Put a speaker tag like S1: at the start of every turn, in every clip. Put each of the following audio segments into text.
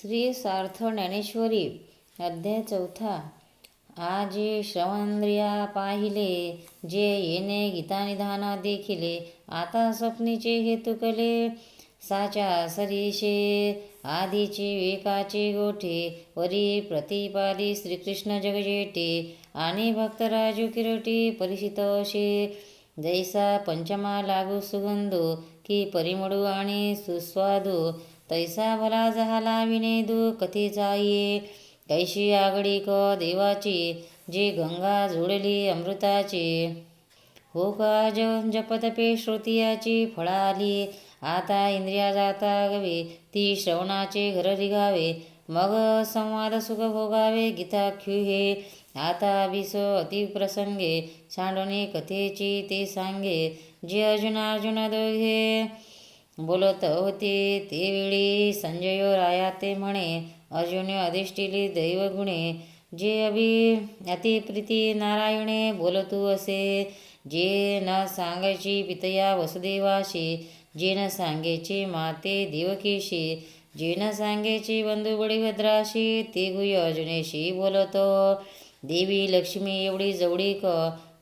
S1: श्री सार्थ ज्ञानेश्वरी अध्याय 4. आजे श्रवणेंद्रिया पाहिले, जे येणे गीतानिधान देखिले. आता स्वप्नीचे हेतू कले, साच्या सरीशे आधीचे विवेकाचे गोठे. वरी प्रतिपादी श्रीकृष्ण जगजेटे, आणि भक्तराजू किरटी परिचित असे. जैसा पंचमा लागू सुगंधो, की परिमळू आणि सुस्वादू. तैसा भला झाला विनेदू कथेचा ये. कैशी आगळीक देवाची, जे गंगा जोडली अमृताची. हो का जपतपे श्रोतियाची फळाली. आता इंद्रिया जाता गवे, ती श्रवणाचे घर रिगावे. मग संवाद सुख भोगावे गीताख्यू हे. आता विस अतिप्रसंगे, सांडणे कथेची ते सांगे. जे अर्जुन दोघे बोलत होते, ते वेळी संजय राया ते म्हणे. अर्जुन अधिष्ठिली दैवगुणे, जे अतिप्रीती नारायणे बोलतू असे. जे न सांगायची पितया वसुदेवाशी, जे न सांगेचे माते देवकीशी. जे न सांगेचे बंधू बळीभद्राशी, ते गुह्य अर्जुनेशी बोलतो. देवी लक्ष्मी एवढी जवळीक,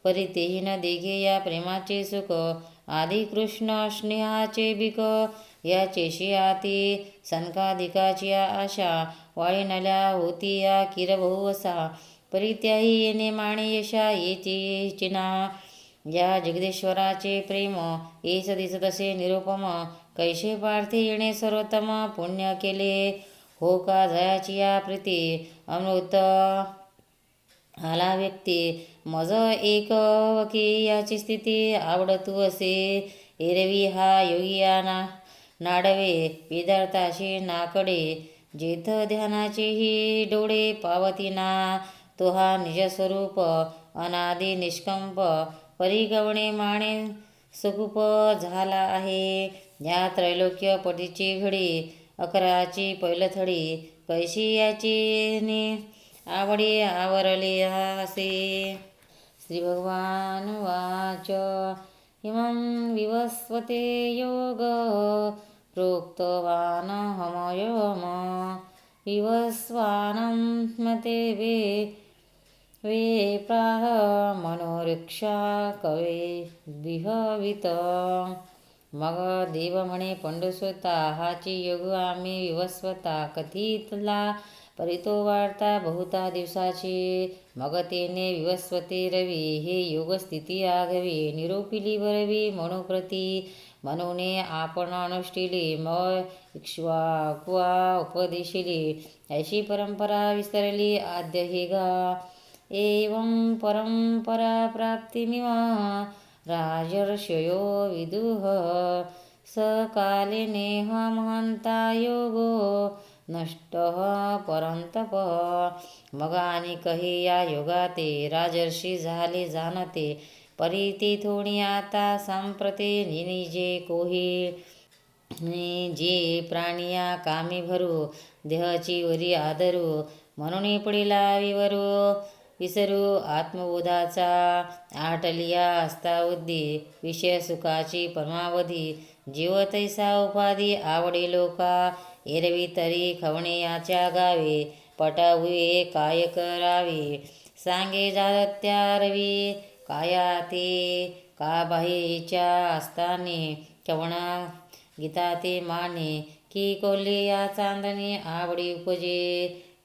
S1: परी तेही न देखे या प्रेमाचे सुख. आधी कृष्ण स्नेहाचे बिक, याचेशी आती सनकादिकाची आशा. वाळी नल्या होती या किरबहुवसा, परी त्याही येणे माणे यशा येची चिना. या जगदीश्वराचे प्रेम, येस दिसत असे निरुपम. कैसे पार्थे येणे सर्वोत्तम, पुण्य केले हो का जयाची या प्रीती. अमृत आला व्यक्ती, मज एक वकी याची स्थिती. आवडतू असे एरवी हा योगिया नाडवे, विदर्ताशी नाकडे. जेथ ध्यानाचेही डोळे पावतीना, तो हा निजस्वरूप अनादि निष्कंप. परिगवणे माणे सुकूप झाला आहे, या त्रैलोक्य पटीची घडी. अकराची पैलथडी, कैशी याची आवडी आवरले असे. श्री भगवान वाच. इमं विवस्वते योग, प्रोक्तवान हमयम. विवस्वानं मते वे प्राह, मनोरक्षा कवे विहवित. मग देव म्हणे पंडुसुता, हाची योग आम्ही विवस्वता कथितला. परितो वार्ता बहुता दिवसाची. मग तेने विवस्वते रवी, हे योगस्थिती आघवी. निरोपिली बरवी मनुप्रती, म्हणूने आपण अनुष्ठिली. मग इक्ष्वाकुवा उपदेशिली, अशी परंपरा विस्तरली आद्य हे गा. एवं परंपरा प्राप्तिमिवा राजर्षयो विदुः. सकाले नेह महंता योगो नष्ट परंतप. मग आणि कही या योगाते, राजर्षी झाले जाणते. परी ते थोडी आता संप्रते निजे कोही. जे प्राणिया कामी भरू, देहाची वरी आदरू. म्हणून पडिला विसरू आत्मबोधाचा. आटलिया असता उद्दी, विषय सुखाची परमावधी. जीव तैसा उपाधी आवडे लोका, एरवी तरी खवणे याच्या गावे. पटावे काय करावे, सांगे जात्या रवी. काया ते का बाहीच्या असताने, कवणा गीता ते माने. की कोल्हे या चांदणे आवडी उपजे.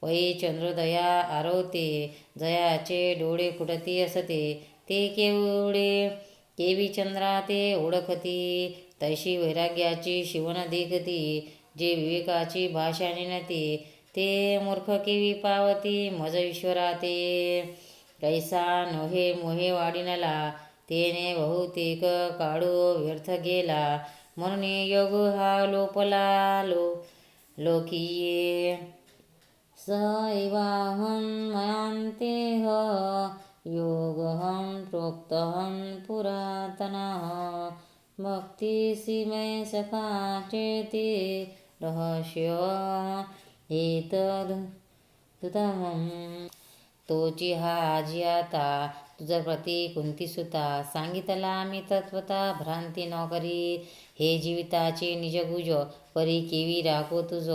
S1: वै चंद्रोदया आरोते, जयाचे डोळे फुटती असते. ते केवी चंद्रा ते ओळखती. तैशी वैराग्याची शिवण देखती, जे विवेकाची भाषा नेनती. ते मूर्ख केवी पावती मज ईश्वरा ते. कैसा नोहे मोहे वाढिनला, तेने बहुतेक काळू व्यर्थ गेला. म्हणून योग हा लोपला लोकीये. स एवाहं मयांतेह, योगहं प्रोक्तहं पुरातनः. भक्तिसि मे सखा चेति, रहस्य एतदुत्तमम्. तोची हा आजी आता तुझ प्रती कुंती सुता सांगितला मी तत्वता भ्रांती न करी हे जीविताचे निजगुज परी केवी राखो तुझ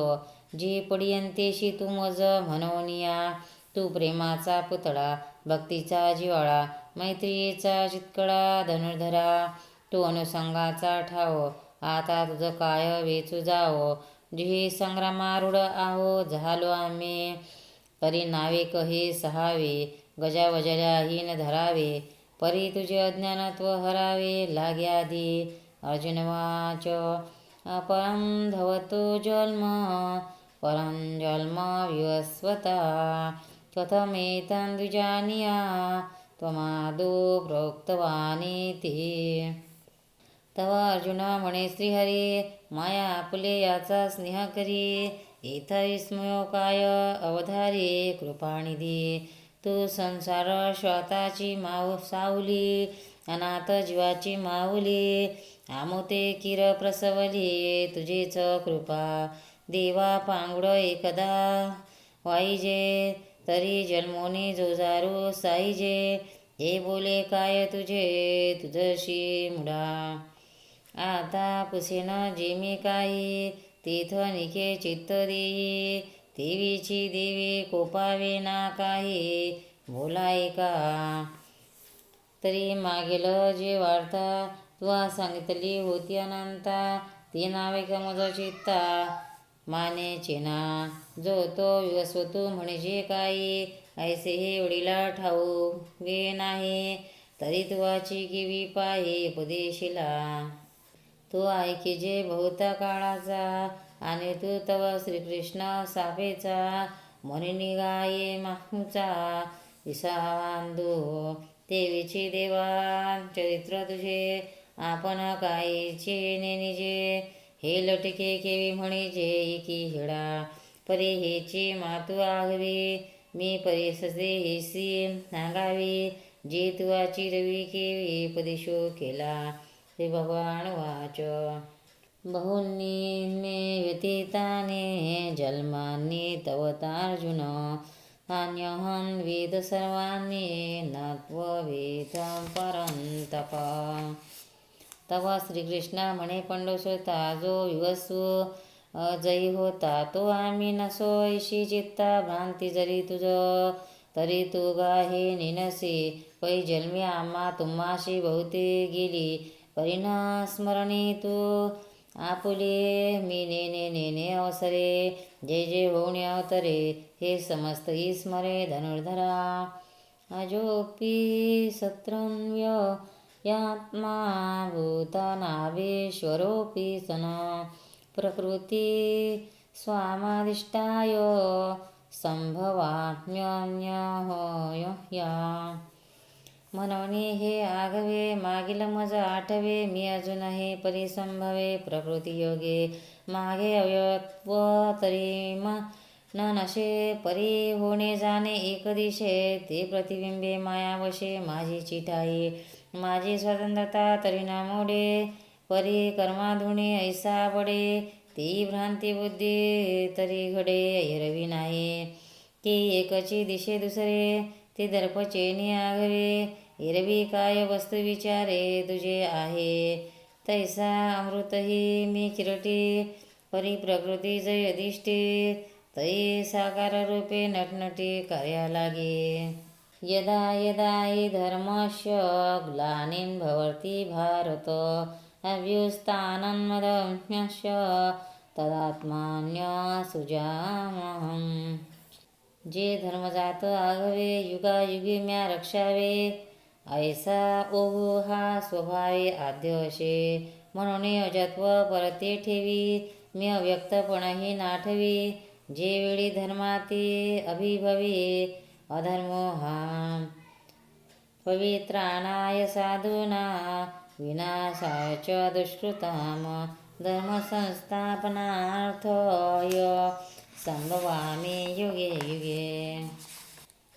S1: जे पडियंतेशी तू मज म्हणोनिया तू प्रेमाचा पुतळा भक्तीचा जिवाळा मैत्रियेचा चितकडा धनुर्धरा तू अनुसंगाचा ठाव आता तुझं काय वेचू जावो जिहे संग्रामारूढ आहो झालो आम्ही परी नावे कहे सहावे गजावजल्या हीन धरावे परी तुझे अज्ञानत्व हरावे लाग्याधी अर्जुन वाच अपरं धवतो जन्म परं जन्म विवस्वता कथमेतं द्विजानीया त्वमादौ प्रोक्तवानिति तव अर्जुन म्हणे श्रीहरी माया आपुले याचा स्नेह करी इथ विस्मयो काय अवधारी कृपानिधी तू संसार श्वाताची सावली अनाथ जीवाची माऊली आमोते किर प्रसवली तुझीच कृपा देवा पांगुड एकदा वाईजे तरी जन्मोनी जोजारू साईजे हे बोले काय तुझे तुझशी मुडा आता पुसेन जे मी काही तीथ निखे चित्त देई देवीची देवी कोपावे ना काही बोलाय का तरी मागेल जे वार्ता तुला सांगितली होती अनंता ती नावे कमज चित्ता मानेचे ना जो तो विवस्वतू म्हणजे काही ऐसे हे वडीला ठाऊ गे नाही तरी तुवाची किवी पाहे उपदेशिला तू ऐके जे बहुता काळाचा आणि तू तव श्रीकृष्ण सापेचा म्हणून निघाये माहूचा विसांदू देवीची देवा चरित्र तुझे आपण कायचे नेनिजे हे लटके केवी म्हणिजे एकी हिडा परी हेची मातू आगवी मी परिससे हेसी सांगावी जे तुवाची रवी केवी उपदेशो केला श्री भगवान वाच बहुनी मे व्यतीताने जन्मांनी तवतार्जुन अन्यहं वेद सर्वांनी नत्ववेदं परंतप तव श्रीकृष्ण म्हणे पंडोसोता जो विवस्व जयी होता तो आम्ही नसो ऐशी चित्ता भ्रांती जरी तुझ तरी तू गाहे निनसे पै जन्मी आम्हा तुम्हाशी बहुते गेली परिणा स्मरणी तू आपुले मी नेने नेने अवसरे जे जे होणे अवतरे हे समस्त स्मरे धनुर्धरा अजोपी शत्रुन्य यात्मा भूतानावेश्वरोऽपि सन प्रकृती स्वामादिष्टाय संभवाम्यन्यहोया म्हणून हे आगवे मागील मज आठवे मी अजून हे परिसंभवे प्रकृती योगे मागे अव्यत्व तरी न नशे परी होणे जाणे एक दिशे ते प्रतिबिंबे मायावशे माझी चिठाई माझी स्वतंत्रता तरी न मोडे परी कर्माधुणे ऐसा बडे ती भ्रांती बुद्धी तरी घडे ऐरवी नाही ती एकची दिशे दुसरे ते दर्पचेनी आगवे एरवी काय वस्तू विचारे तुझे आहे तैसा अमृतही मी किरटी परी प्रकृती जय अधिष्ठे तै साकार रूपे नटनटी कार्या लागे यदा यदा हि धर्मस्य ग्लानिं भवति भारत अभ्युत्थानमधर्मस्य तदात्मान्यसृजाम्यहम् जे धर्मजात आगवे युगायुगी म्या रक्षावे ऐसा ओहू हा स्वभावे आद्यशे म्हणून अजत्व परते ठेवी मी अव्यक्तपणाही नाठवी जे वेळी धर्माती अभिभवी अधर्मो हा पवित्राणाय साधूना विनाशाय च दुष्कृताम धर्मसंस्थापनार्थाय संभवामी युगे युगे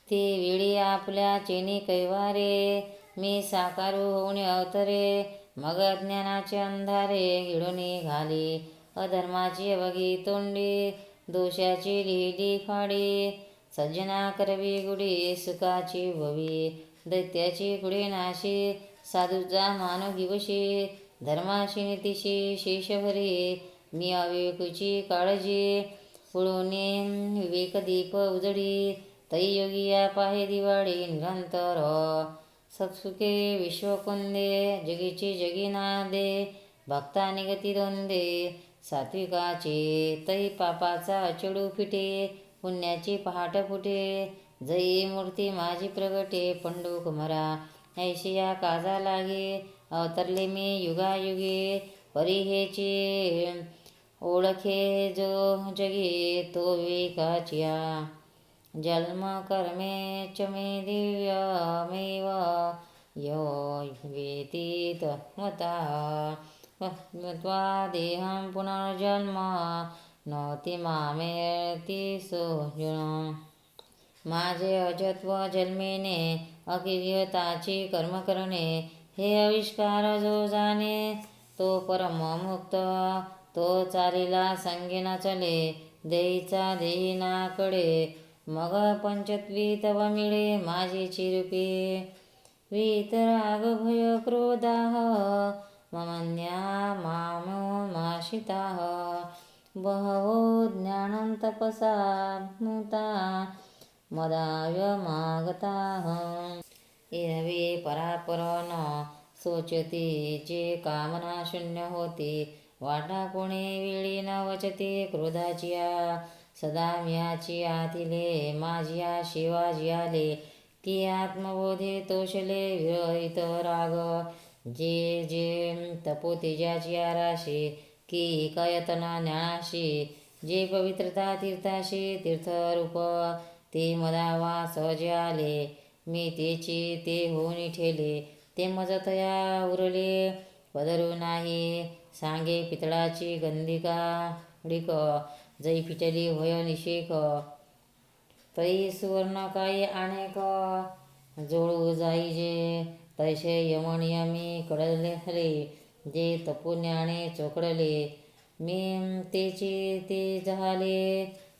S1: ते वेळी आपल्या चेनी कैवारे मी साकारू होऊन अवतरे मग अज्ञानाचे अंधारे गिळून घाली अधर्माची अवघी तोंडी दोषाची लिहिली फाडी सज्जना करवी गुढी सुखाची भवी, दैत्याची कुडे नाशी साधूचा मान दिवशी, धर्माशी नीतीशी शेषभरी मी अविवेकूची काळजी, पुळवणे विवेक दीप उजडी, तै योगिया पाहे दिवाळी निरंतर, सत्सुखे विश्वकुंदे जगीची जगी नादे, भक्ता निगती द्वंदे सात्विकाचे, तै पापाचा अचडू फिटे, पुण्याची पहाट फुटे, जयी मूर्ती माझी प्रगटे पंडू कुमारा, ऐशिया काजा लागे अवतरले मी युगायुगे, परिहेची ओळखे जो जगी तो विवेकाचिया, जन्म कर्मे च मे दिव्यमेव यो वेति तत्त्वता, त्वा देहं पुनर्जन्म नोति मामेति सोऽर्जुन, माझे अजत्व जन्मेने अकिर्यताची कर्म करणे, हे आविष्कार जो जाणे तो परममुक्त, तो चालीला संगे न चले देईचा देहीनाकडे, मग पंचत्वी तव मिळे माझी चिरूपे, वीतराग भय क्रोधाः ममन्या मामोमाश्रिताः, बहवो ज्ञानं तपसा मुता मदाव्यमागताः, एरवी परापर न सोचती जे कामना शून्य होती, वाटा कोणी वेळी न वचते क्रोधाचिया, सदा मियाची आतिले माझिया शिवाजी आले, की आत्मबोधे तोषले विरहित राग, जे जे तपोतेजाची आराशी, की कयतना ज्ञानाशी, जे पवित्रता तीर्थाशी तीर्थरूप, ते मदावा सहजे आले, मी तेची ते होऊन ठेले, ते मजतया उरले पदरू नाही, सांगे पितळाची गंधिका डिक, जै पिटली होय निषेक, तै सुवर्ण काही अनेक, जोळू जाई जे तैसे यमनियमी कडले हले, जे तपोज्ञाने चोकडले, मी तेची ते झाले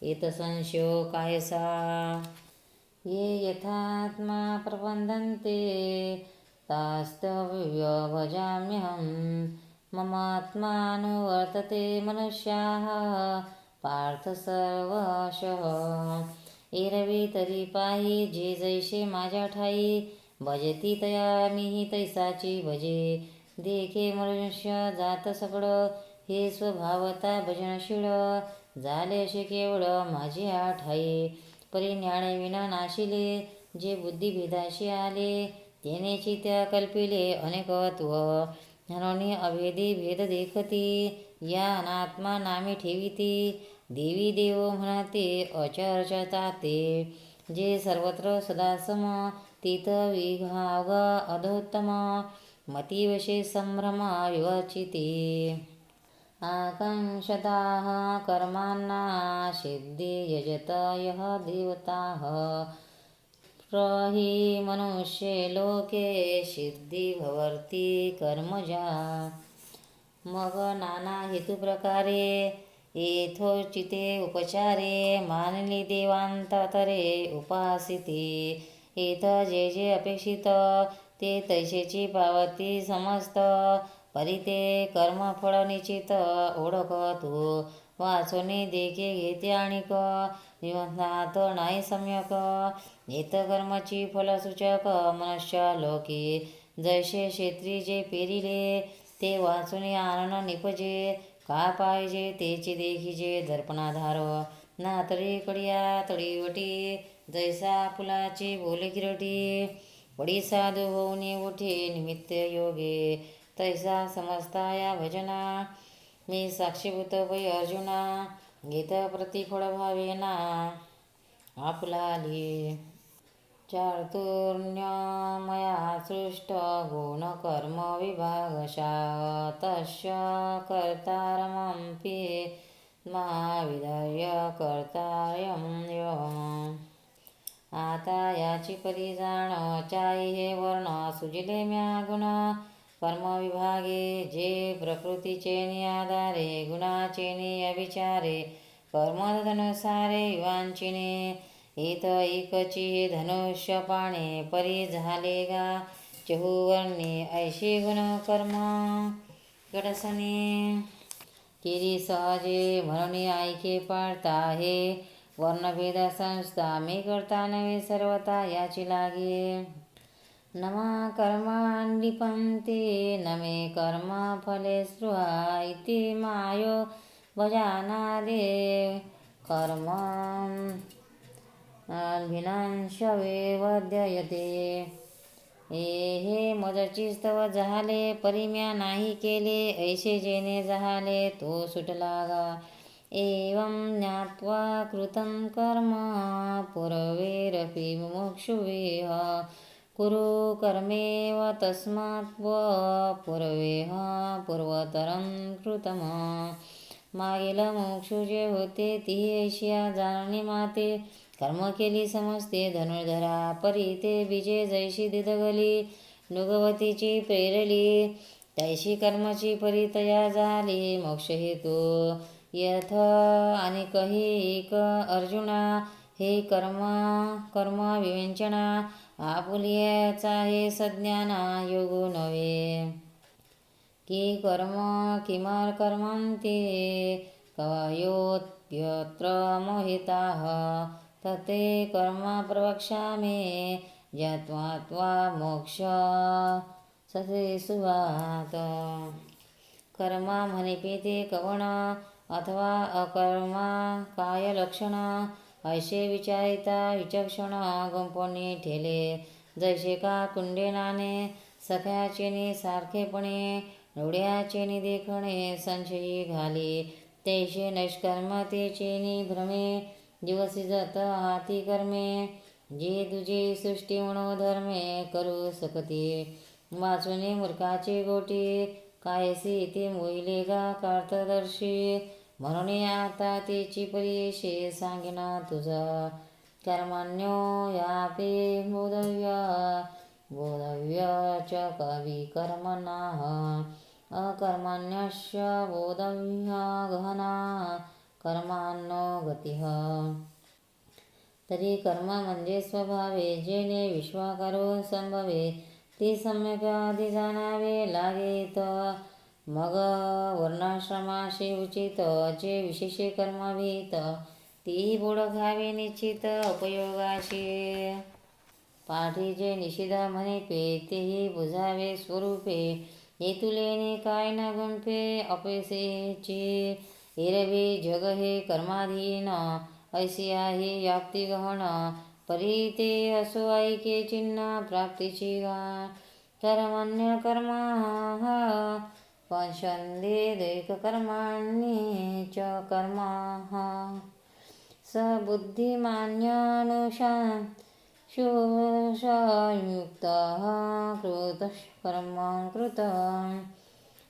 S1: येत संशयो कायसा, ये यथात्मा प्रबंधन्ते तास्तव्य भजाम्यहं, ममात्मानुवर्तते मनुष्याः पार्थ सर्वशः, एरवी तरी पायी जे जैसे माझ्या ठाई, भजती तया मीही तैसाची भजे, देखे मनुष्य जात सकळ, हे स्वभावता भजनशीळ, झाले असे केवळ माझे ठाई, परिज्ञाने विना नाशिले, जे बुद्धिभेदाशी आले, तेनेची त्या कल्पिले अनेकत्व, ह्यानी अभेदी भेद देखती, या अनात्मा नामे ठेविती, देवी देव म्हणते अचर्चता ते, जे सर्वत्र सदासम, तीत विभाग अधोत्तम, मतीवशे संभ्रम विवचिते, आकांक्षताः कर्मांना सिद्धी यजत यः देवताः, प्रहि मनुष्ये लोके सिद्धी भवर्ती कर्मजा, मग नाना हेतुप्रकारे येथोचिते उपचारे, मानली देवांतरे उपासिते, येथ जे जे अपेक्षित ते तैसेची पावती समस्त, परिते कर्मफळ निश्चित ओळख तू, वाचोनी देखे घेते आणिक, निबंधात नाही सम्यक, येत कर्मची फलसूचक, मनुष्य लोकी जैसे क्षेत्री जे पेरिले, ते वाचून आनन निपजे, का पाहिजे तेची देखिजे दर्पणाधार, ना तळी कडिया तळीवटी, जैसा फुलाची बोले किरटी, पडी साधू होऊन उठे निमित्त योगे, तैसा समजता या भजना, मी साक्षीभूत वै अर्जुना, घेत प्रतिफळ भावेना आपुलाली, चातुर्ण्य मया सृष्ट गुण कर्म विभागशा, तस्य कर्तारमपि महाविधाय कर्तायं यम, आता याची परी जाण चाई हे वर्ण सुजिले म्या गुण, कर्मविभागे जे प्रकृतीचे निआधारे, गुणाचे निअविचारे, कर्मतदनुसारे युवांचिने, इथ एकची धनुष्य पाणे परी झाले गा चहुवर्णी ऐशी गुण कर्म गडसने केली सहजे म्हणून ऐके पाळता हे वर्णभेद संस्था मी करता नव्हे सर्वता याची लागे नमा कर्मांडिपंते न मे कर्म फले स्पृहा इति मायो भजानादे कर्म विनाशवे वध्ययते हे मजची स्तव जहाले परिम्या नाही केले ऐसे जेने जहाले तो सुटला गा एवं ज्ञात्वा कृतं कर्म पूर्वेरपि मुमुक्षुवेह कुरु कर्मेव तस्मात् पूर्वेह पूर्वतरं कृतम मागील मोक्षु जे होते ती ऐशिया जाणणे माते कर्म केली समजते धनुर्धरा परी ते बीजे जैशी दिदगली नुगवतीची प्रेरली तैशी कर्माची परी तया झाली मोक्ष हेतू यथ आणि कही एक अर्जुना हे कर्म विवेचना आपुलियाचा हे सज्ञाना योगो नव्हे की कर्म किमार कर्मांते कवयोत्यत्र मोहिताः तते कर्म प्रवक्ष्यामि ज्ञात्वा मोक्ष ससे सुभात कर्मा म्हणे ते कवण अथवा अकर्मा काय लक्षण ऐसे विचारिता विचक्षण गुंपोनी ठेले जैसे का कुंडेनाने सख्याचेनी सारखेपणे डोळ्याचेनी देखणे संशयी घाली तैसे नैष्कर्मतेचेनी भ्रमे दिवसी जत हाती कर्मे जे तुझे सृष्टी मनोधर्मे करू सकते वाचुने मूर्खाचे गोटी कायसी ते मोहिले गा कार्थदर्शी म्हणून आता तेची परीशे सांगिना तुझा कर्मान्यो यापे बोधव्य च कवी कर्मणाः अकर्मण्यश्च बोधव्य गहना कर्मान्नो गतिः तरी कर्म म्हणजे स्वभावे जेणे विश्वा करून संभवे ती सम्यक आधी जाणावे लागेत मग वर्णाश्रमाशी उचित जे विशेषे कर्माविहित ती ओळखावे निश्चित उपयोगाशी पाठी जे निषिध म्हणे तेही बुजावे स्वरूपे हेतुलेने काय न गुंफे अपेसेची एरवी जग हे कर्माधीन ऐसी आहे व्याप्ती गहन परी ते असो ऐके चिन्ह प्राप्तीची गा कर्मण्य कर्मा पंचंदे दैक कर्माणि च कर्मा स बुद्धिमान्यानुषा शुयुक्तः कृतकर्म कृत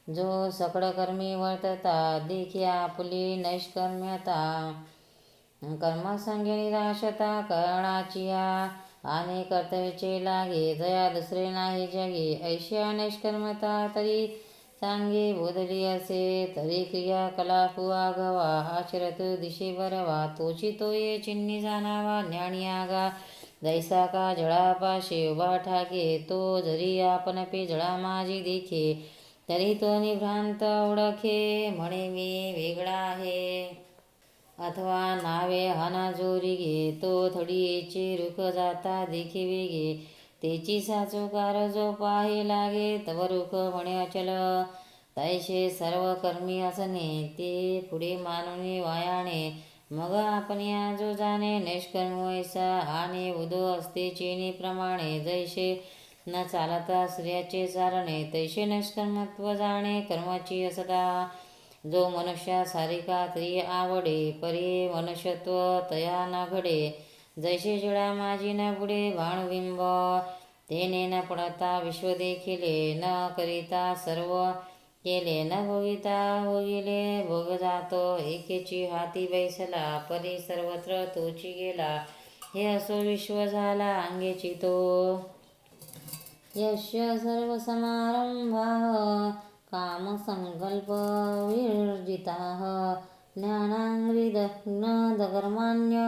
S1: जो सकळकर्मी वर्तता देखी आपुली नैष्कर्म्यता कर्मसंगे निराशता करणाचिया आणि कर्तव्याचे लागे जया दुसरे नाही जगे ऐशा नैष्कर्मता तरी सांगे बोधली असे तरी क्रिया कलापू आगावा आचरत दिशे बरवा तोची तो ये चिन्नी जाणावा ज्ञानी आगा जैसा का जळापाशी उभा ठाके तो जरी आपण पे जळा माझी देखे तरी तो निभ्रांत ओळखे म्हणे मी वेगळा आहे अथवा नावे हाना जोरी घे तो थडीचे रुख जाता देखी वेगे तेची साचोकार जो पाहे लागे तव रुख म्हणे अचल तैसे सर्व कर्मी असणे ते पुढे मानून वायाणे मग आपण जो जाणे निष्कर्म वैसा आणि उदो असते चेनी प्रमाणे जैसे न चालता स्त्रियाचे चालणे तैसे निष्कर्मत्व जाणे कर्माची असता जो मनुष्या सारिका त्री आवडे परी मनुष्यत्व तया न घडे जैसे जळा माझी न बुडे भाणबिंब तेने न पडता विश्व देखिले न करिता सर्व केले न भोगिता भोगिले भोग जातो एकेची हाती बैसला परी सर्वत्र तोची गेला हे असो विश्व झाला अंगेची तो यस्य सर्व समारंभाः कामसंकल्प विवर्जिताः ज्ञानाङ्घ्रिदग्नदकर्माण्य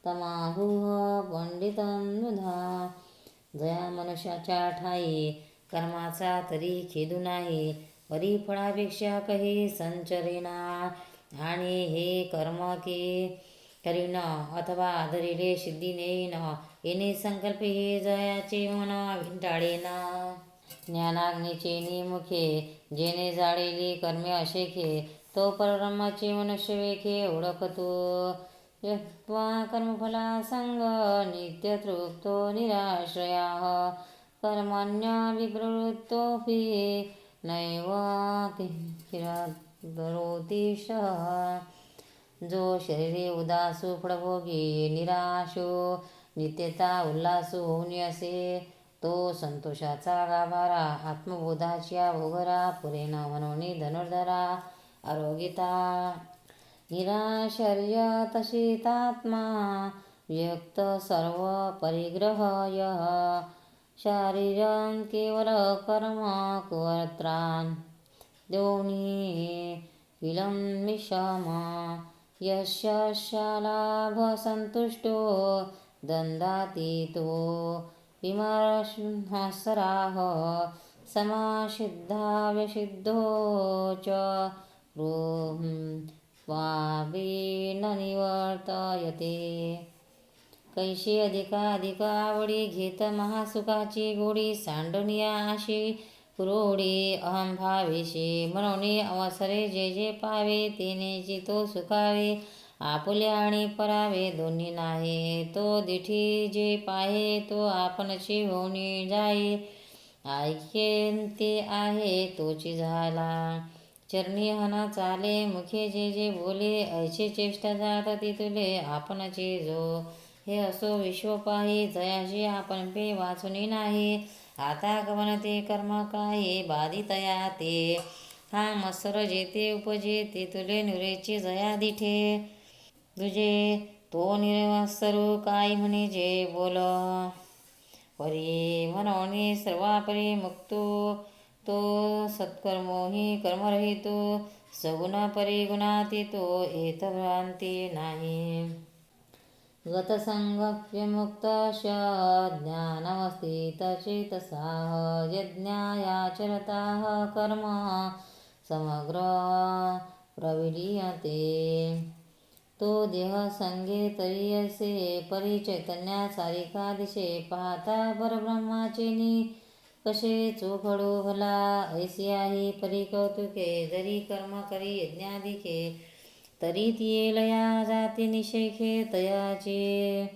S1: तमाहुः पंडितनुधा. जया मनुष्याच्या ठाई कर्माचा तरी खेदू नाही. परी फळापेक्षा कही संचरेना. आणि हे कर्म की करीन अथवा धरिले सिद्धी नेईन. येणे संकल्प हे जयाचे मन विंटाळेना. ज्ञानाग्नीचे निमुखे जेणे जाळेली कर्मे अशेखे. तो परब्रह्माचे मनुष्य वेखे ओळखतो. यत्वा कर्मफला संग नित्य तृप्तो निराश्रयाः. कर्मण्यभिप्रवृत्तोऽपि नैव किंचिदरोति सः. जो शरीरे उदासू फळभोगी निराशो नित्यता उल्हासू होऊन असे. तो संतोषाचा गाभारा आत्मबोधाच्या भोगरा पुरेन म्हणून धनुर्धरा आरोगिता. निराशर्य तशितात्मा व्यक्त सर्व परिग्रह यः. शारीरं केवल कर्म कुर्त्रान् द्योनी विलंबिषम. यस्य शालाभ संतुष्टो दंडातीतो विमर्शसराः. समासिद्धा व्यसिद्धो च स्वापि न निवर्तयते. कैशी अधिकाधिक आवडी घेत महासुखाची गोडी. सांडूनिया अशी कुरोडी अहंभावेशी. म्हणून अवसरे जे जे पावे तेनेची तो सुखावे. आपुले आणि परावे दोन्ही नाही. तो दिठी जे पाहे तो आपणची होऊन जाई. ऐके ते आहे तोची झाला. चरणी हना चाले मुखे जे जे बोले. ऐचे चेष्टा जात ती तुले आपणची जो. हे असो विश्व पाही जयाशी आपण पे वाचुनी नाही. आता गवनते कर्म काही बाधितया ते. हा मत्सर जेते उपजे ते तुले नुरेची जया दिठे. तुझे तो निरवसरू काय म्हणे जे बोल. परी म्हणून सर्वापरी मुक्तो तो सत्कर्मोही कर्मरहितो. सगुण परिगुणातीतो एतभ्रांती नाही. गतसंगव्यमुक्तस्य ज्ञानवस्थितचेतसाः. यज्ञायाचरताः कर्म समग्र प्रविलीयते. तो देह संगे तरी असे परी चैतन्या सारिका दिशे. पाहता परब्रह्माचे कसे चोखडो भला. ऐसी आहे परी कौतुके जरी कर्म करी यज्ञादिके. तरी तिये लया जाती निशेखे तयाचे.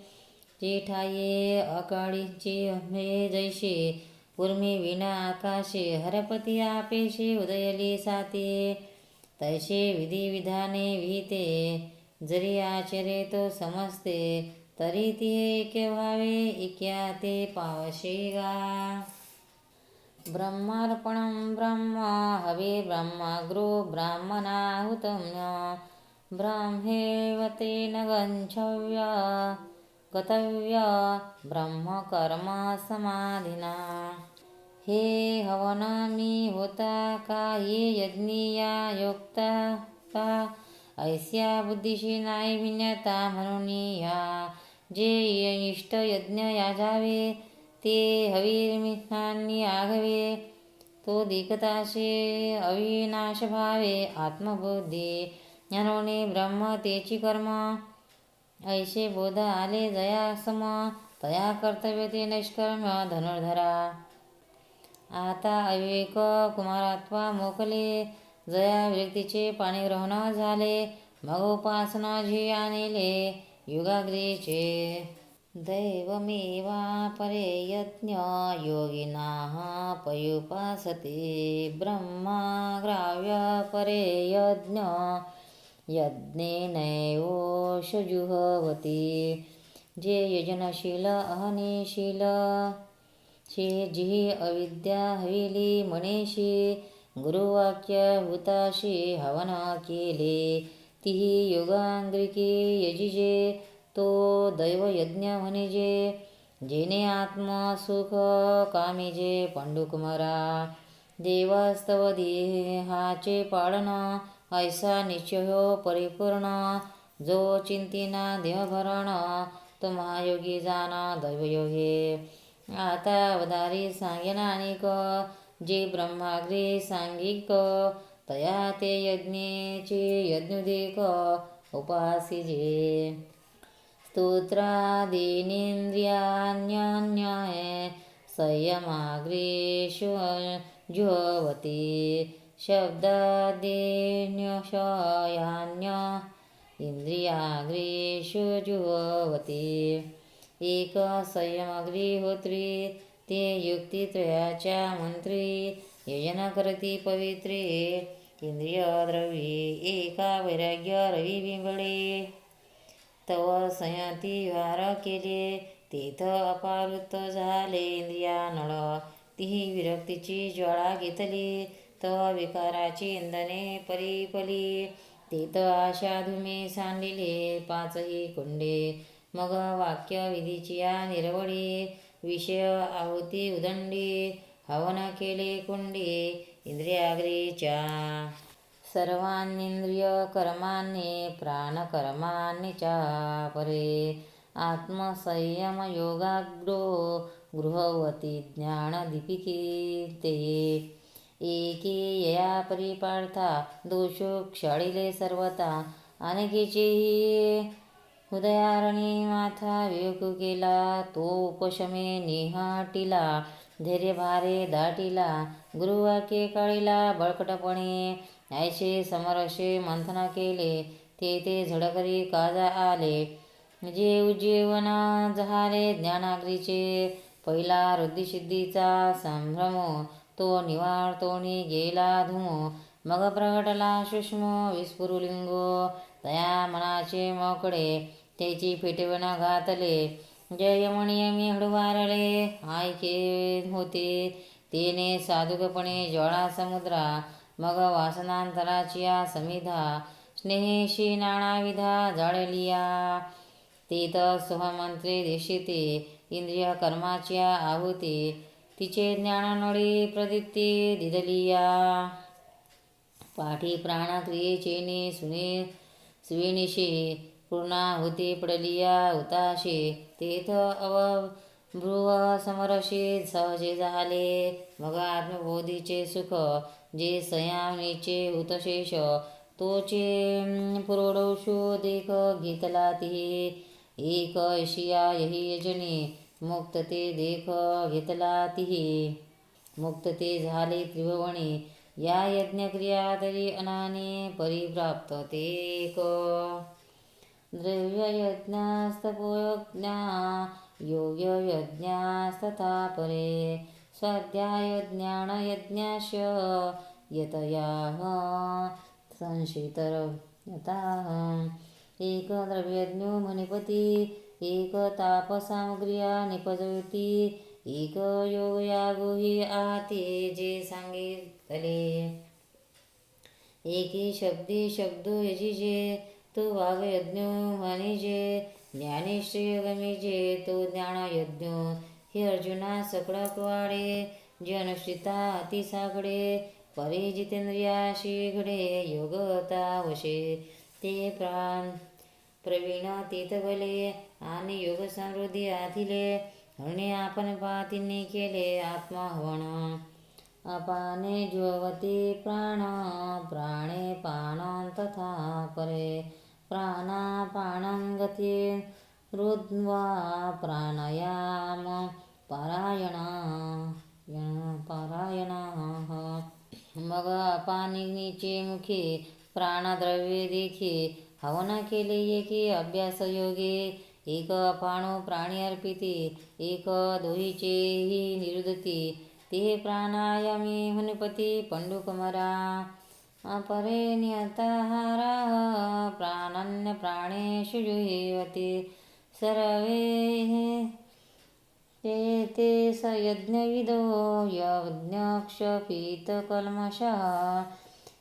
S1: जेठाये अकाळीचे हे जैसे उर्मी विना आकाशे. हरपती आपेशे उदयली साते. तैसे विधी विधाने विहिते जरी आचरे तो समजते. तरी तिये ऐक्य व्हावे ऐक्या ते पावशे गा. ब्रह्मार्पणं ब्रह्म हवे ब्रह्मगृ ब्राह्मणाहुतम्य. ब्रह्मैव तेन गतव्य ब्रह्मकर्म समाधिना. हे हवन मी होता का ये यज्ञिया योक्ता का. ऐस्या बुद्धीशी नाही भिन्नता म्हणून या. जे इष्ट यज्ञ याजावे ते हवीर्मिठांनी आघवे. तो दिकताशे अविनाश भावे आत्मबुद्धी. ज्ञानोने ब्रह्म तेची कर्म. ऐसे बोध आले जया सम. तया कर्तव्य ते निष्कर्म धनुर्धरा. आता अविवेक कुमारत्वा मोकले. जया विरक्तीचे पाणी ग्रहण झाले. मग उपासना झी आणले युगाग्रीचे. दैवमेवा परे यज्ञ योगिनाः पयुपासते. ब्रह्माग्राव्य परे यज्ञ यज्ञेनैवोषजुह्वति. जे यजनशील अहनिशील शे जी अविद्या हविली मणेशी. गुरुवाक्य हुताशी हवन केले. तिही योगांग्रिकी यजिजे. तो दैवयज्ञ म्हणिजे. जेने आत्मसुख कामिजे पांडुकुमारा. देवास्तव देहाचे पाळन ऐसा निश्चय परिपूर्ण. जो चिंतिना देहभरण तो महायोगी जाना दैवयोगे. आता अवधारी सांगेना अनेक जे ब्रह्माग्री सांगिक तया ते यज्ञेचे यज्ञोदेक उपासिजे. स्तोत्रादीनिन्द्रियाण्यन्याय संयमाग्रेषु जुहवति. शब्दादीन्यशयान्य इंद्रियाग्रेषु जुहवति. एक संयमाग्रिहोत्री ते युक्तित्रयाच्या मंत्री. यजन करती पवित्रे इंद्रियद्रवी. एका वैराग्य रवी बिंबळे तव संयती वार केले. तेथ अपावृत्त झाले इंद्रिया नळ. तिही विरक्तीची ज्वाळा घेतली. तव विकाराची इंधने परिपली. तेथ आशा धुमे सांडले पाचही कुंडे. मग वाक्य विधीची या निरवळी. विषय आहुती उदंडी. हवन केले कुंडी इंद्रियाग्रीच्या. सर्वांनिंद्रिय कर्मांनी प्राणकर्मांनी चापरे. आत्मसंयम योगाग्रो गृहवती ज्ञानदीपिके ते. एकी यया परिपार्था दोषो क्षळिले सर्वता. अनेकेचेही हृदयारणी माथा विवेक केला. तो उपशमे निहाटिला. धैर्य भारे दाटिला. गुरुवाक्ये काढिला बळकटपणे. ऐसे समरसे मंथन केले. ते झडकरी काजा आले. जे उज्जीवन झाले ज्ञानाग्रीचे. पहिला वृद्धिसिद्धीचा संभ्रम तो निवारतोनी गेला धूम. मग प्रगटला सूक्ष्म विस्फुरलिंगो. तया मनाचे मोकळे त्याची फिटवण घातले. जयमणियमी हडवारले ऐके होते. तेने साधुकपणे ज्वाळा समुद्रा. मग वासनांतराची या समिधा. स्नेहेशी नानाविधा जाळलिया. तेथ सोहमंत्रे देशिते. इंद्रिय कर्माच्या आहुती. तिचे ज्ञाननळी प्रदीप्ती दिदलिया. पाठी प्राणक्रियेचेनी सुवेनिशी. पूर्णाहुती पडलिया उताशी. तेथ अवभ्रुव समरशी सहजे झाले. मग आत्मबोधीचे सुख. जे संयामीचे हुतशेष. तोचे पुरोडोषु देख घेतला तिही. एक ऐशिया यही यजनी. मुक्त ते देख घेतला तिही. मुक्त ते झाले त्रिभुवनी. या यज्ञक्रिया तरी अनाने परिप्राप्त ते एक. द्रव्ययज्ञास्तपोयज्ञा योगयज्ञास्तथा परे. स्वाध्याय ज्ञानयज्ञाश्च यतयाः संशितरयताः. एक द्रव्यज्ञो मणिपती. एक तापसामग्रिया निपजवती. एक योगयागो हि आते जे सांगितले. एकी शब्दी शब्दो यजिजे. तो वागयज्ञो वाणिजे. ज्ञानेश्वय गमिजे तो ज्ञानयज्ञो. हे अर्जुना सकळक वाडे. जे अनुष्ठिता अतिसागडे. परे जितेंद्रियाशी घडे. योगता वशे ते प्रवीण तीत भले. आणि योग समृद्धी आथिले. हरणे आपण पातींनी केले आत्महवन. अपाने ज्ववती प्राण. प्राणे पानं तथा परे. प्राणापानं गती रुद्ध्वा प्राणायाम पारायणाः. मग अपानिचे मुखे प्राणद्रव्ये देखी. हवन केले एकी अभ्यास योगे. एक अपानो प्राणी अर्पिती. एक दोहीचेही निरुदती. ते प्राणायामी हुनपती पंडुकुमारा. अपरे नियताहाराः प्राणान्य प्राणेषु जुह्वति. सर्वे ते स यज्ञविदो यज्ञक्षपितकल्मषः.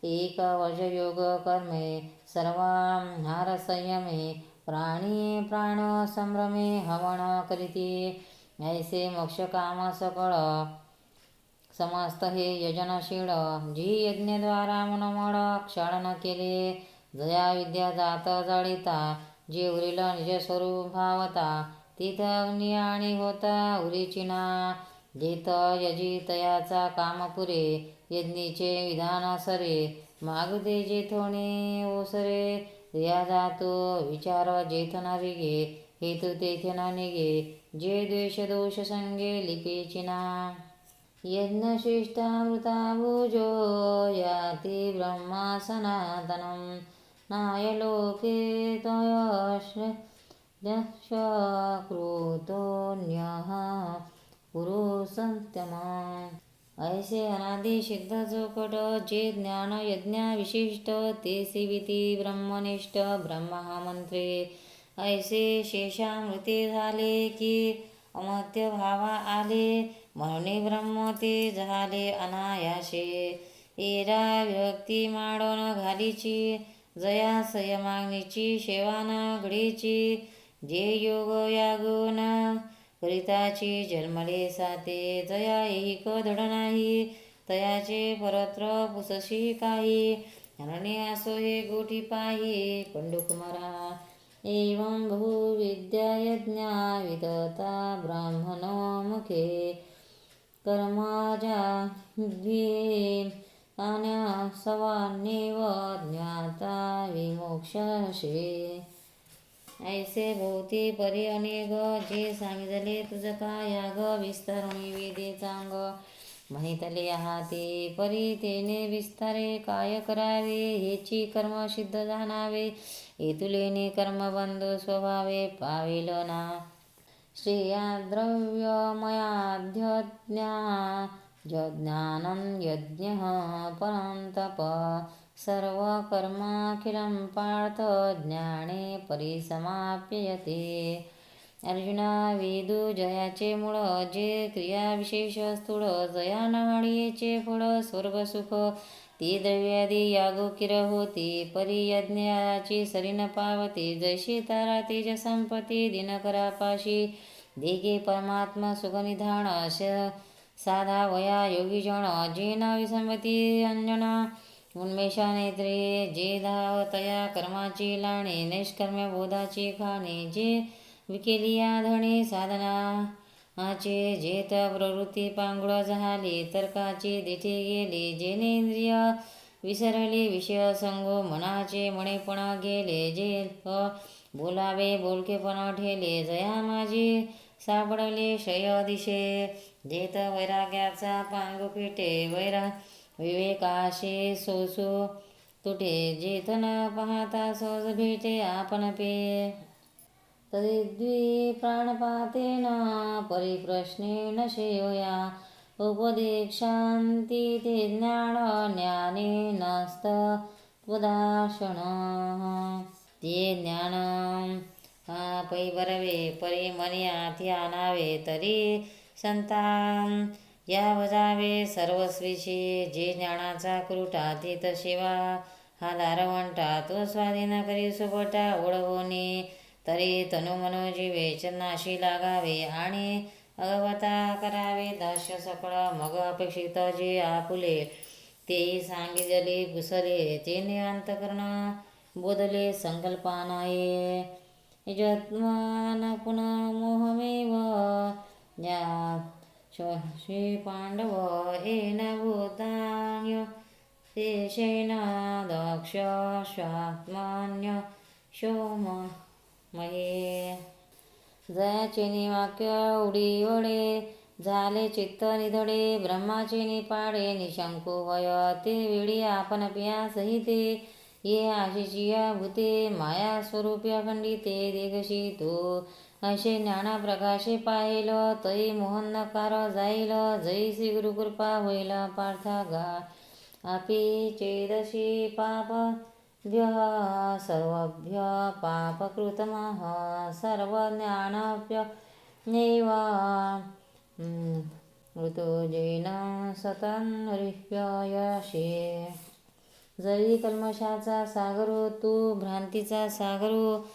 S1: एक वर्षयोग कर्मे सर्वांहार संयमे. प्राणी प्राण संभ्रमे हवन करीती. ऐसे मोक्ष काम सकळ समस्त हे यजनशीळ. जी यज्ञद्वारा मनोमळ क्षालन केले. जया विद्या जात जाळीता, जे उरिल निज स्वरूप भावता, तिथ अग्नी आणि होता उरीचिना, जेथ यजी तयाचा काम पुरे, यज्ञीचे विधान सरे, मागुदे जेथोणे ओसरे, या जातो विचार जेथ न रिगे, हेतु तेथे न निगे, जे द्वेष दोष संगे लिपेचिना, यज्ञशिष्टामृता भुजो याति ब्रह्मा सनातनं, नायलोके त्वयश्कृतोऽन्यः पुरुषोत्तमा. ऐसे अनादि सिद्ध चौकट, जे ज्ञान यज्ञाविशिष्ट, ते सेविती ब्रह्मनिष्ठ ब्रह्मा मंत्रे, ऐसे शेषामृते झाले की अमर्त्य भावा आले, म्हणून ब्रह्म ते झाले अनायासे, एरा विभक्ती माडोन घालीची, जया संयमाग्नीची सेवा न घडीची, जे योग यागुण करिताची जन्मले साते, जया एक धड नाही तयाचे परत्र पुसशी काही, म्हणून असो हे गोठी पाही पंडुकुमारा, एवं बहुविद्या यज्ञा विदता ब्राह्मणो मुखे, कर्माजा सवान्येव ज्ञाता विमोक्षसे. ऐसे भोवती परी अनेक, जे सांगितले तुझका याग विस्तारुणी वेदे चांग, माहितले आहाते परी तेने विस्तारे, काय करावे हेची कर्म सिद्ध जाणावे, हेतुलेने कर्मबंधू स्वभावे पावेल ना, श्रेया द्रव्यमयाध्यज्ञा ज्ञानं यज्ञः परं तप, सर्व कर्माखिलं पार्थ ज्ञाने परिसमाप्यते. अर्जुना वेदू जयाचे मूळ, जे क्रियाविशेष स्थूळ, जया नाडीचे फळ स्वर्गसुख, ती द्रव्यादी यागोकिर होती, परी यज्ञाची सरीन पावते, जैशी तारा तेज संपत्ती दिनकरापाशी, देगे परमात्मा सुखनिधान, साधा वया योगी जन, जे न विसंमती अंजना उन्मेषा नेत्रे, जे धाव तया कर्माची लाणे, निष्कर्म्य बोधाची खाणे, जे विकेलिया धणे साधनाचे, जेथ प्रवृत्ती पांगुळ झाली, तर्काची देठे गेली, जेने इंद्रिय विसरली, विषय संगो मनाचे मणेपण गेले, जे बोलावे बोलकेपण ठेले, जया माझी सापडले शय दिशे, जेथ वैराग्याचा पांगु फिटे, विवेकाशे सोसू तुटे, जेथ न पाहता सहज भेटे आपण पे, तदिद्वी प्राणपातेन परिप्रश्नेन श्रेयोया, उपदेक्षान्ति ते ज्ञान ज्ञानेनस्तत्वदार्शनः. ते ज्ञान पै बरवे परी मनी हाती आणावे, तरी संतान या बजावे सर्वस्वीशी, जे ज्ञानाचा कुरुटा तीत सेवा हा दारवंटा, तो स्वाधीन करी सुपटा ओढवणे, तरी तनुमनो जीवे चन्नाशी लागावे, आणि अगवता करावे दास्य सकळ, मग अपेक्षित जे आपुले, तेही सांगितले पुसले, तेने अंतकरण बोधले संकल्पानाये, यजत्मान पुनः मोहमेव श्री पांडव येन भूतान्य देशेन दक्ष स्वात्मान्य शोमये. जयाचे वाक्य उडी वडे, झाले चित्त निधडे, ब्रह्माचे निपाडे निशंको वय, ते वेळी आपण पिया सहिते, ये आशिचिया भूते माया स्वरूपी अखंडिते, देगशी तो असे ज्ञाना प्रकाशे पाहिल, तई मोहनकार जाईल, जैसी गुरुकृपा होईल पार्थागा, अपि चेदशी पापभ्य सर्वभ्य पापकृतमः, सर्वज्ञानप्य नैव ऋतुजेन सतन्रिह्ययशे. जरी कल्मशाचा सागरो तू भ्रांतीचा सागरो,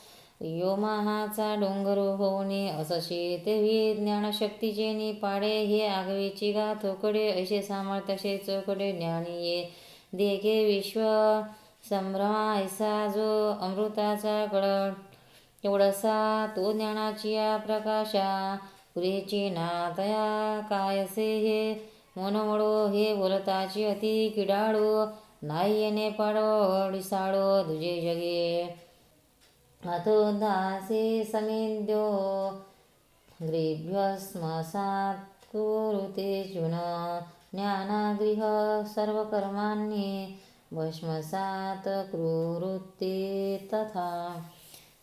S1: योमाहाचा डोंगरो होणे असशी, तेही ज्ञानशक्तीचे निपाडे, हे आगवीची गाथोकडे, ऐसे सामर्थ्यसे चौकडे ज्ञानीये, देखे विश्व संभ्रमा ऐसा जो अमृताचा कळट एवढसा तो ज्ञानाची या प्रकाशा पुरेची ना तया कायसे हे मनोमळो हे बोलताची अति किडाळू नाही येणे पाडो डिसाळो तुझे जगे अतो दासे समेद्यो ग्रीभ्यस्मसात् कुरुते जुन ज्ञानागृह सर्वकर्माण्ये भस्मसात कुरुते तथा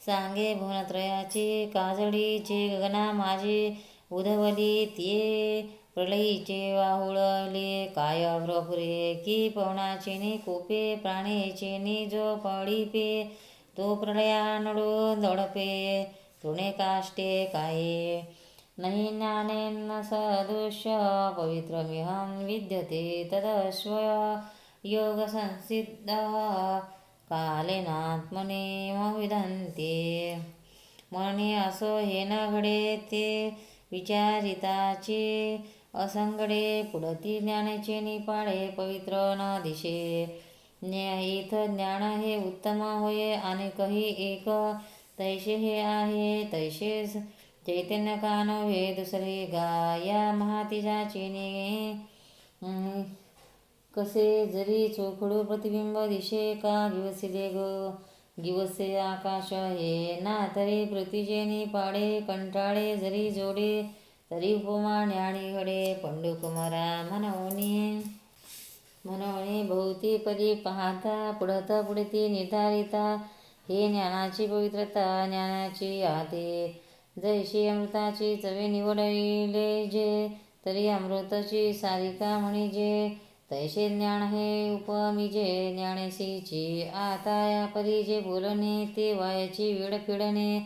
S1: सांगे भुवनत्रयाची काजळीचे गगना माझे उधवली ते प्रलयीचे वाहुळले काय भ्रपुरे की पवनाचे नि कोपे प्राणेचे नि जो पळीपे तो प्रलयानडो दडपे तृणे काष्टे काये नहि ज्ञानेन सदृश्य पवित्रमिहं विद्यते तदश्वय योगसंसिद्धः कालेनात्मनेमविदन्ते म्हणणे असो हे न घडे ते विचारिताचे असंगडे पुढती ज्ञानाचे निपाडे पवित्र न दिशे इथ ज्ञान हे उत्तम होय आणि कही एक तैसे हे आहे तैसेच चैतन्य का नव्हे दुसरे गा या महातेजाचे कसे जरी चोखडू प्रतिबिंब दिशे का गिवसिले गिवसे आकाश हे ना तरी प्रतिजेनी पाडे कंटाळे जरी जोडे तरी उपमा ज्ञानी घडे पंडुकुमारा म्हणवणे भोवती परी पाहता पुढता पुढती निर्धारिता हे ज्ञानाची पवित्रता ज्ञानाची आते जैशी अमृताची चवे निवडले जे तरी अमृताची सारिका म्हणजे तैसे ज्ञान हे उपमिजे ज्ञानेशीची आता या परी जे बोलणे ते वायाची वेळ फिडणे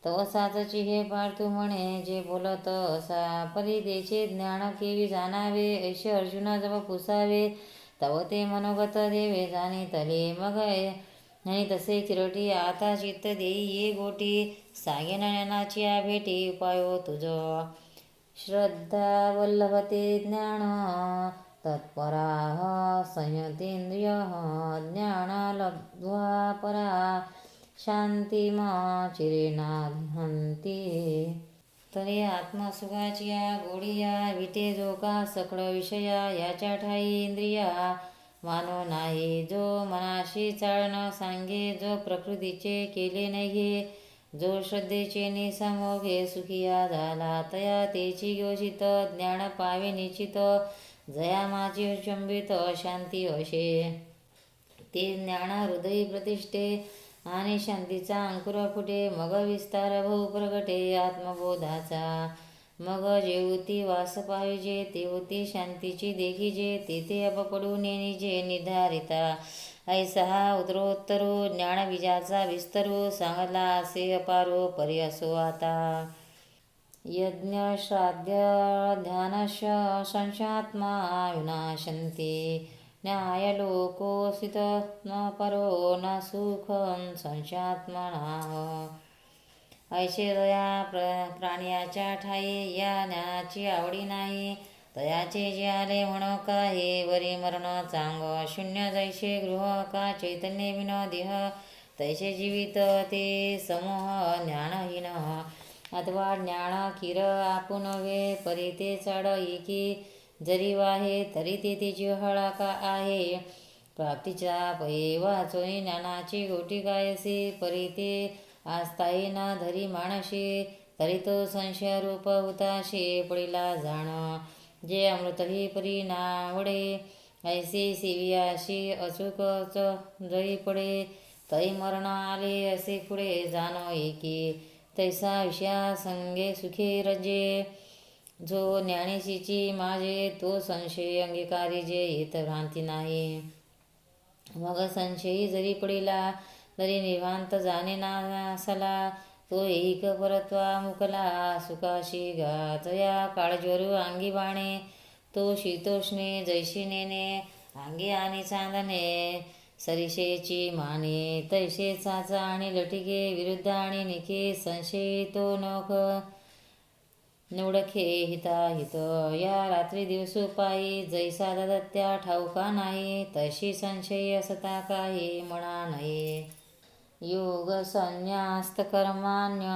S1: तवसाची हे पार्थू म्हणे जे बोलत असा परी त्याचे ज्ञान केवी जाणावे ऐसे अर्जुना जप पुसावे तव ते मनोगत देवे जाणे तले मग आणि तसे चिरटी आता चित्त देई ये गोटी सांगेन ज्ञानाची या भेटी उपायो तुझ श्रद्धा वल्लभते ज्ञान तत्पराः संयतेंद्रिय ज्ञान लब्ध्वा परा शांतिमा चिरेनाहंती तरी आत्मसुखाची या गोडिया विटे जो का सकळ विषया याच्या ठाई इंद्रिया मानो नाही जो मनाशी चाळण सांगे जो प्रकृतीचे केले नाही जो श्रद्धेचे निसमोघे सुखिया झाला तया तेची योजित ज्ञान पावे निश्चित जया माझी चंबित शांती अशे ते ज्ञान हृदयी प्रतिष्ठे आणि शांतीचा अंकुर फुटे मग विस्तार भाऊ प्रगटे आत्मबोधाचा मग जेवती वास पाहिजे तेवती शांतीची देखीजे तेथे अपकडू नेनिजे निर्धारिता ऐसा उत्तरोत्तरो ज्ञानबीजाचा विस्तरो सांगला असे अपारो पर्यासो आता यज्ञ श्राद्ध ध्यानश संशात्मा विनाशन्ते न्यायलोकोऽसित न परो न सुखं संशात्मना ऐसे दया प्राण्याच्या ठाई या ज्ञानाची आवडी नाही तयाचे जे आले म्हण का हे वरी मरण चांग शून्य जैसे गृह का चैतन्य विन देह तैसे जीवित ते समूह ज्ञानहीन अथवा ज्ञान किर आपण नव्हे परी ते चढ एकी जरी वाहे तरी ते जिव्हाळा का आहे प्राप्तीचा पै वाचोई ज्ञानाची गोटी गायसी परी ते आस्थाई न धरी माणशी तरी तो संशय रूप हुताशी पडिला जाण जे अमृतही परी नावडे ऐसे सेवियाशी अचूक जळी पडे तै मरण आले असे पुढे जाणो एकी तैसा विषया संगे सुखे रजे जो ज्ञानेशीची माझे तो संशय अंगीकारी जे येत भ्रांती नाही मग संशयी जरी पडिला तरी निवांत जाणे नासला तो एक परत्वा मुकला सुखाशी गातया काळजोरू अंगी बाणे तो शीतोष्णे जैशी नेणे अंगी आणि चांदणे सरिषेची माने तैसे चाचा आणि लटिके विरुद्ध आणि निके संशयी तो नख निवडखे हिताहित या रात्री दिवसो पायी, जैसा दत्त्या ठाऊका नाही, तशी संशय असता काही म्हणा नये. योग संन्यास्त कर्माण्य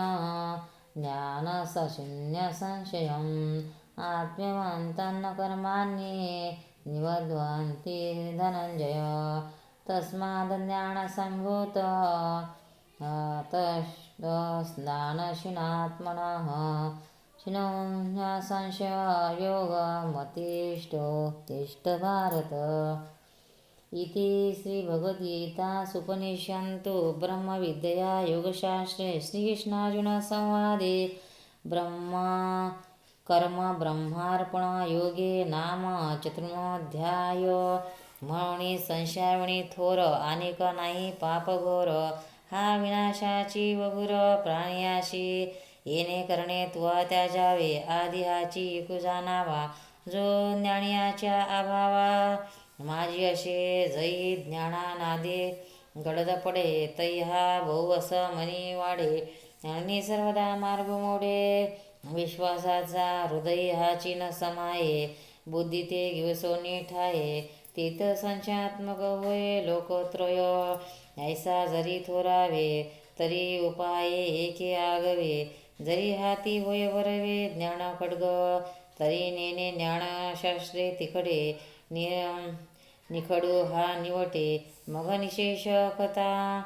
S1: ज्ञान शून्य संशयम, आत्मवंतन कर्माण्ये निवद्वन्ति धनंजय. तस्माद् ज्ञानसम्भूत स्नानशीनात्मनः शिनो संशय योगमतिष्ठोत्तिष्ठ भारत. इति श्रीभगवद्गीतासूपनिषत्सु ब्रह्मविद्यया योगशास्त्रे श्रीकृष्णार्जुनसंवादे ब्रह्मा कर्म ब्रह्मार्पणयोगे नाम चतुर्थोऽध्याय. म्हणून संशयाविणी थोर अनेक नाही पाप घोर, हा विनाशाची वगुर प्राणियाशी येणे करणे त्वा त्याजावे. आधी हाची एकू जाणावा जो ज्ञानियाच्या अभावा, माझी असे जै ज्ञानानादे गडद पडे, तै हा बहु अस मनी वाढे. आणि सर्वदा मार्ग मोडे, विश्वासाचा हृदय हाची न समाये, बुद्धी ते गिवसोनी ठाये. तीत संशयात्मक होय लोकत्रय, ऐसा जरी थोरावे तरी उपाये एके आगवे. जरी हाती होय वरवे ज्ञान खड्ग, तरी नेणे ज्ञानशास्त्रे तिकडे. निखडू हा निवटे मग निशेष कथा,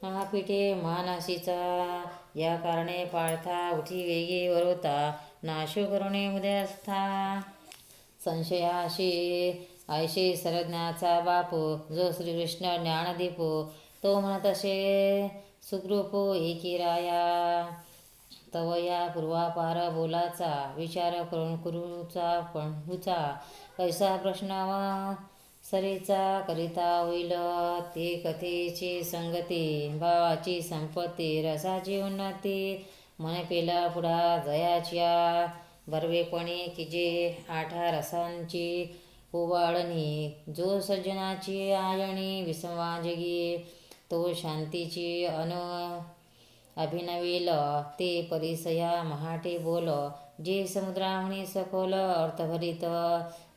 S1: हा पिठे मानसीचा. या कारणे पाळथा उठी वेगी वरोता, नाशो करुणे उदयस्था. संशयाशी ऐशी सर्वज्ञाचा बापू, जो श्रीकृष्ण ज्ञानदीपो. तो म्हणत असे सुखरूपो एकी राया, तव या पूर्वापार बोलाचा विचार करून कुरुचा पंडूचा. कैसा प्रश्न सरीचा करिता होईल, ते कथेची संगती. भावाची संपत्ती रसाची उन्नती, मन पेला पुढा जयाच्या. बर्वेपणी किजे आठा रसांची ओवाळणी, जो सज्जनाची आयणी विसंवाजगी. तो शांतीची अभिनवेल, ते परिसया महाटे बोल. जे समुद्राहून सखोल अर्थभरित,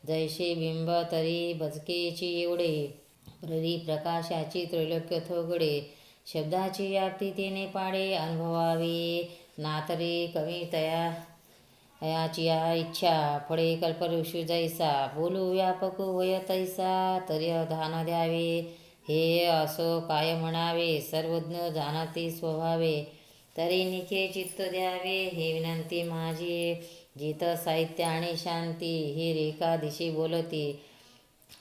S1: जैसे बिंब तरी बचकेची एवढे. प्ररी प्रकाशाची त्रैलोक्य थोगडे, शब्दाची व्याप्ती तेने पाडे अनुभवावी. नातरे कवी तयाची इच्छा, फळे कल्पवृक्षु जैसा. बोलू व्यापक वय तैसा, तरी अधान द्यावे. हे असो काय म्हणावे, सर्वज्ञ जाणती स्वभावे. तरी निखे चित्त द्यावे, हे विनंती माझी. जित साहित्य आणि शांती, ही रेखा दिशी बोलती.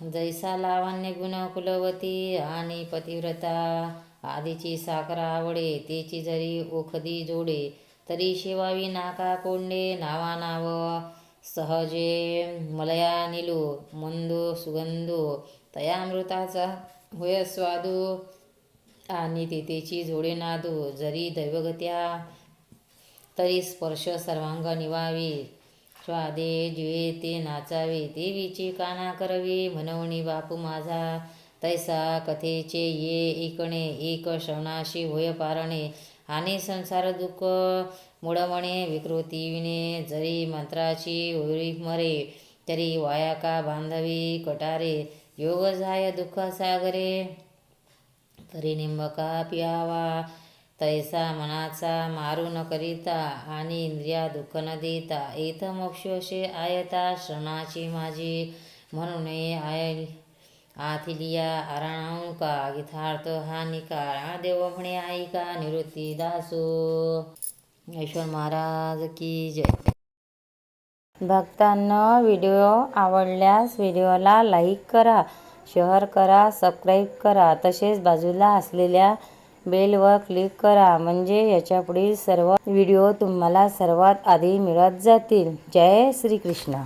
S1: जैसा लावण्य गुण कुलवती, आणि पतिव्रता. आधीची साखर आवडे, तिची जरी ओखदी जोडे. तरी शेवावी नाका कोंडे नावा नाव. सहजे मलया निलू मंदो सुगंधो, तयामृताचा होय स्वादू. आणि तिथेची जोडे नादू, जरी दैवगत्या. तरी स्पर्श सर्वांग निवावी. स्वादे जिवे ते नाचावे, देवीची काना करवी. म्हणवणी बापू माझा, तैसा कथेचे ये ऐकणे. एक श्रवणाशी होय पारणे, आणि संसार दुःख मुळवणे. विकृती विणे जरी मंत्राची होई मरे, तरी वाया का बांधवी कटारे. योग जाय दुःख सागरे, तरी निंबका प्यावा. तैसा मनाचा मारू न करिता, आणि इंद्रिया दुःख न देता. इथ मोक्ष असे आयता श्रवणाची माझी. म्हणून आथिलिया आराणुका, यथार्थ हा निकार. देव म्हणे ऐका निवृत्ती दासो. ईश्वर महाराज की जय. भक्तांनो, व्हिडिओ आवडल्यास व्हिडिओला लाईक करा, शेअर करा, सबस्क्राईब करा. तसेच बाजूला असलेल्या बेलवर क्लिक करा, म्हणजे याच्या पुढील सर्व व्हिडिओ तुम्हाला सर्वात आधी मिळत जातील. जय श्री कृष्ण.